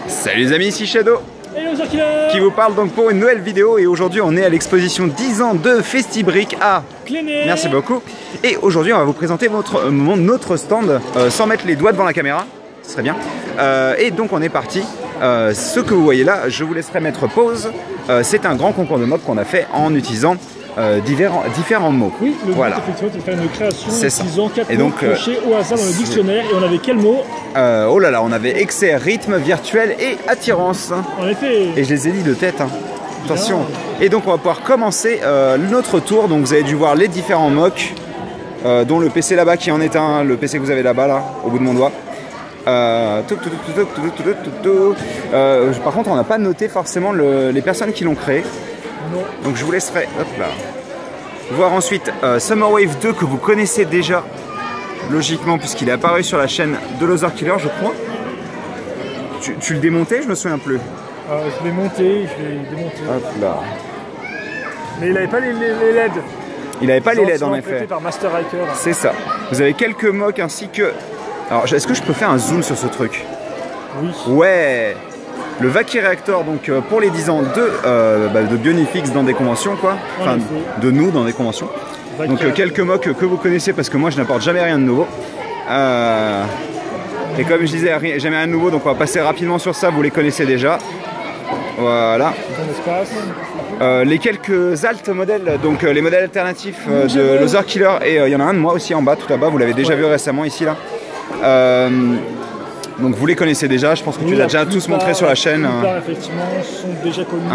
Salut les amis, ici Shadow qui vous parle donc pour une nouvelle vidéo et aujourd'hui on est à l'exposition 10 ans de Festibrick à Cléné. Merci beaucoup. Et aujourd'hui on va vous présenter notre stand sans mettre les doigts devant la caméra, ce serait bien. Et donc on est parti. Ce que vous voyez là, je vous laisserai mettre pause. C'est un grand concours de mots qu'on a fait en utilisant différents mots. Oui, le but effectivement c'est de faire une création utilisant 4 mots cochés au hasard dans le dictionnaire. Et on avait quel mot? Oh là là, on avait excès, rythme, virtuel et attirance. En effet. Et je les ai dit de tête. Hein. Attention. Et donc on va pouvoir commencer notre tour. Donc vous avez dû voir les différents mocs, dont le PC là-bas qui en est un, le PC que vous avez là-bas, là, au bout de mon doigt. Par contre on n'a pas noté forcément les personnes qui l'ont créé. Non. Donc je vous laisserai hop là, voir ensuite Summer Wave 2 que vous connaissez déjà logiquement puisqu'il est apparu sur la chaîne de Loser Killer je crois. Tu le démontais? Je me souviens plus. Je l'ai monté, je l'ai démonté. Hop là. Mais il n'avait pas les LED. Il n'avait pas les LED en effet. Par Master Hiker. C'est ça. Vous avez quelques mocs ainsi que... Alors est-ce que je peux faire un zoom sur ce truc? Oui. Ouais. Le Valkyrie Reactor, donc pour les 10 ans de Bionifix dans des conventions, quoi. Enfin, de nous dans des conventions. Donc quelques mocs que vous connaissez parce que moi je n'apporte jamais rien de nouveau. Et comme je disais, jamais rien de nouveau, donc on va passer rapidement sur ça, vous les connaissez déjà. Voilà. Les quelques alt modèles, donc les modèles alternatifs de Loser Killer, et il y en a un de moi aussi en bas, tout là-bas, vous l'avez déjà vu récemment ici là. Donc vous les connaissez déjà, je pense que tu les as déjà tous montrés sur la chaîne. Effectivement, sont déjà connus.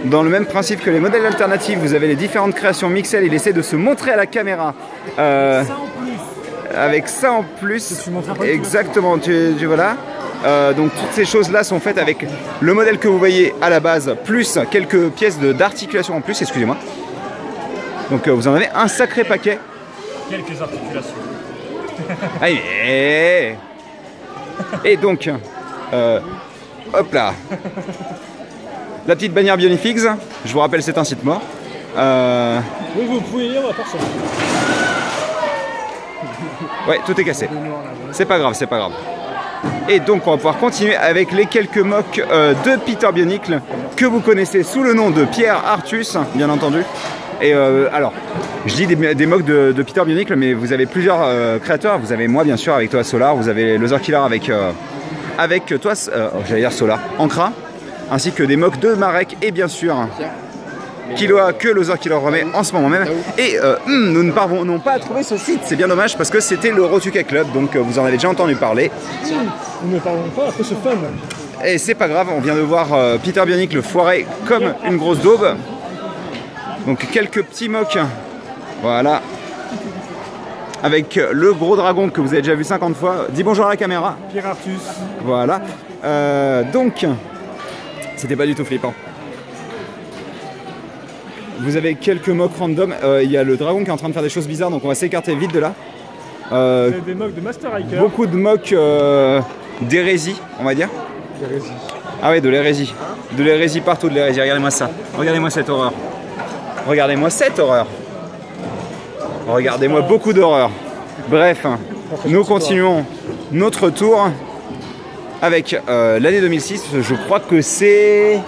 Dans le même principe que les modèles alternatifs, vous avez les différentes créations Mixel, il essaie de se montrer à la caméra. Avec ça en plus, exactement, voilà. Donc toutes ces choses là sont faites avec le modèle que vous voyez à la base, plus quelques pièces d'articulation en plus, excusez-moi. Donc vous en avez un sacré paquet. Quelques articulations. Allez. Et donc, hop là, la petite bannière Bionifix, je vous rappelle c'est un site mort. Oui, vous pouvez lire, on va faire ça. Ouais, tout est cassé. C'est pas grave, c'est pas grave. Et donc on va pouvoir continuer avec les quelques mocs de Peter Bionicle que vous connaissez sous le nom de Pierre Artus, bien entendu. Et alors, je dis des mocs de Peter Bionicle, mais vous avez plusieurs créateurs. Vous avez moi, bien sûr, avec toi Solar. Vous avez Loser Killer avec toi, j'allais dire Solar, Ankra, ainsi que des mocs de Marek et bien sûr Kiloa que Loser Killer remet en ce moment même. Et nous ne parvenons pas à trouver ce site. C'est bien dommage parce que c'était le Rotuka Club, donc vous en avez déjà entendu parler. Nous ne parlons pas après ce fun. Et c'est pas grave, on vient de voir Peter Bionicle foirer comme une grosse daube. Donc quelques petits mocs, voilà, avec le gros dragon que vous avez déjà vu 50 fois. Dis bonjour à la caméra. Pierre Artus. Voilà, donc, c'était pas du tout flippant. Vous avez quelques mocs random, il y a le dragon qui est en train de faire des choses bizarres, donc on va s'écarter vite de là. Vous avez des mocs de Master Hiker. Beaucoup de mocs d'hérésie, on va dire. D'hérésie. Ah ouais, de l'hérésie. De l'hérésie partout, de l'hérésie, regardez-moi ça. Regardez-moi cette horreur. Regardez-moi cette horreur. Regardez-moi beaucoup d'horreur. Bref, nous continuons notre tour avec l'année 2006. Je crois que c'est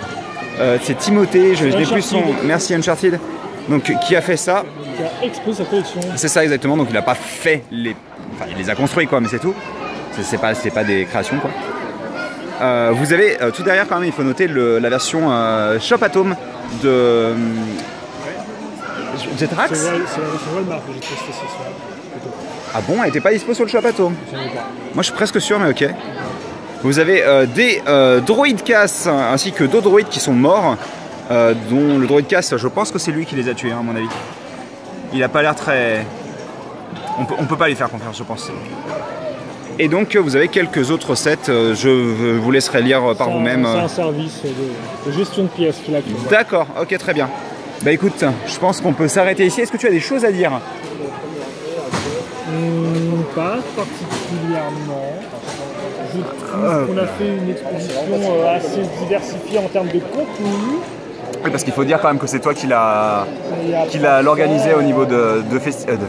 Timothée, je n'ai plus son... Merci Uncharted. Donc qui a fait ça. Qui a exposé sa collection. C'est ça exactement, donc il n'a pas fait les... Enfin il les a construits quoi, mais c'est tout. C'est pas des créations quoi. Vous avez tout derrière quand même, il faut noter la version Shop Atom de... Jetrax. C'est Walmart que j'ai testé ce soir. Ah bon, elle n'était pas dispo sur le Shop Atom? Moi je suis presque sûr, mais ok. Vous avez des droïdes casse ainsi que d'autres droïdes qui sont morts, dont le droïde casse, je pense que c'est lui qui les a tués, hein, à mon avis. Il a pas l'air très... On peut pas lui faire confiance, je pense. Et donc vous avez quelques autres sets, je vous laisserai lire par vous-même. C'est un service de gestion de pièces qu'il a. D'accord, ok, très bien. Bah écoute, je pense qu'on peut s'arrêter ici. Est-ce que tu as des choses à dire? Pas particulièrement. Je trouve qu'on a fait une exposition assez diversifiée en termes de contenu. Oui, parce qu'il faut dire quand même que c'est toi qui l'a l'organisé au niveau de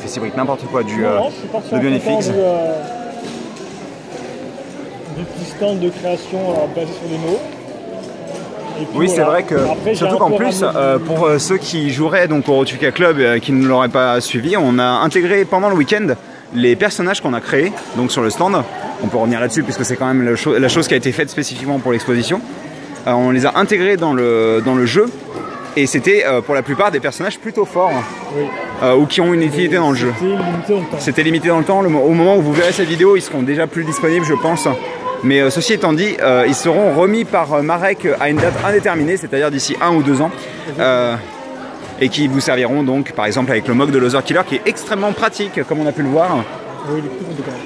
Festibrick, n'importe quoi, de Bionifix. Du stand de création basé sur des mots. Puis, oui, voilà. C'est vrai que, après, surtout qu'en plus, pour ceux qui joueraient donc au Rotuka Club et qui ne l'auraient pas suivi, on a intégré pendant le week-end les personnages qu'on a créés donc sur le stand. On peut revenir là-dessus puisque c'est quand même la chose qui a été faite spécifiquement pour l'exposition. On les a intégrés dans le jeu et c'était pour la plupart des personnages plutôt forts oui. Ou qui ont une utilité dans le jeu. C'était limité dans le temps. Au moment où vous verrez cette vidéo, ils seront déjà plus disponibles, je pense. Mais ceci étant dit, ils seront remis par Marek à une date indéterminée, c'est-à-dire d'ici 1 ou 2 ans. Et qui vous serviront donc, par exemple, avec le mock de Loser Killer qui est extrêmement pratique, comme on a pu le voir. Oui, il est plutôt content.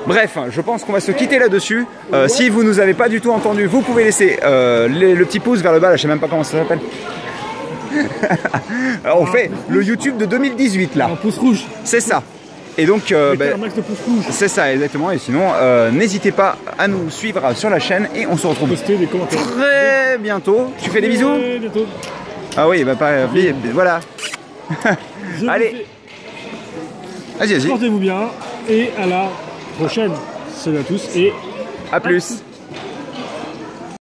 Bref, je pense qu'on va se quitter là-dessus. Si vous ne nous avez pas du tout entendu, vous pouvez laisser le petit pouce vers le bas, là, je sais même pas comment ça s'appelle. Alors on fait le YouTube de 2018 là. Un pouce rouge. C'est ça. Et donc, c'est ça exactement. Et sinon, n'hésitez pas à nous suivre sur la chaîne et on se retrouve très bientôt. Tu fais des bisous? Bientôt. Ah oui, bah pas. Voilà. Allez. Vas-y, vas-y. Portez-vous bien et à la prochaine. Salut à tous et à plus.